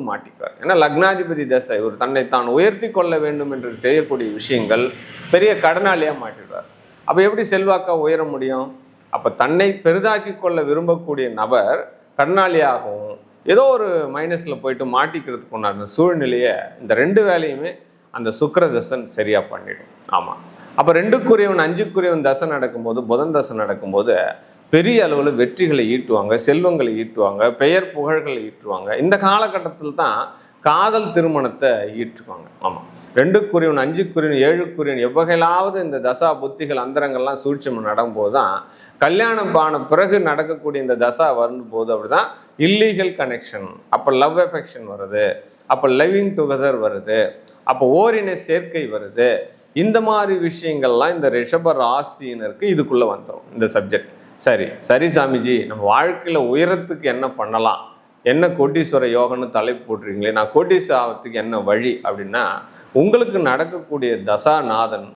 மாட்டிக்குவார். ஏன்னா லக்னாதிபதி தசை ஒரு தன்னை தான் உயர்த்தி கொள்ள வேண்டும் என்று செய்யக்கூடிய விஷயங்கள் பெரிய கடனாளியாக மாட்டிடுவார். அப்போ எப்படி செல்வாக்காக உயர முடியும்? அப்போ தன்னை பெரிதாக்கி கொள்ள விரும்பக்கூடிய நபர் கடனாளியாகவும் ஏதோ ஒரு மைனஸில் போயிட்டு மாட்டிக்கிறதுக்கு உண்டான சூழ்நிலையை இந்த 2 வேலையுமே அந்த சுக்கிரதசன் சரியாக பண்ணிடும். ஆமாம். அப்போ 2க்குரியவன் 5க்குரியவன் தசை நடக்கும்போது, புதன் தசை நடக்கும்போது பெரிய அளவில் வெற்றிகளை ஈட்டுவாங்க, செல்வங்களை ஈட்டுவாங்க, பெயர் புகழ்களை ஈட்டுவாங்க. இந்த காலகட்டத்தில் தான் காதல் திருமணத்தை ஈட்டுவாங்க. ஆமாம். 2க்குரியவன் 5க்குரியவன் 7க்குரியவன் எவ்வகையிலாவது இந்த தசா புத்திகள் அந்தரங்கள்லாம் சூழ்ச்சி நடக்கும்போது தான் கல்யாணம் ஆன பிறகு நடக்கக்கூடிய இந்த தசா வரும்போது அப்படிதான் இல்லீகல் கனெக்ஷன், அப்போ லவ் எஃபெக்ஷன் வருது, அப்போ லிவிங் டுகெதர் வருது, அப்போ ஓரின சேர்க்கை வருது. இந்த மாதிரி விஷயங்கள்லாம் இந்த ரிஷப ராசியினருக்கு இதுக்குள்ளே வந்துடும் இந்த சப்ஜெக்ட். சரி சாமிஜி, நம்ம வாழ்க்கையில் உயரத்துக்கு என்ன பண்ணலாம், என்ன கோட்டீஸ்வர யோகன்னு தலைப்பு போட்டுறீங்களே, நான் கோட்டீஸ்வரத்துக்கு என்ன வழி அப்படின்னா, உங்களுக்கு நடக்கக்கூடிய தசாநாதன்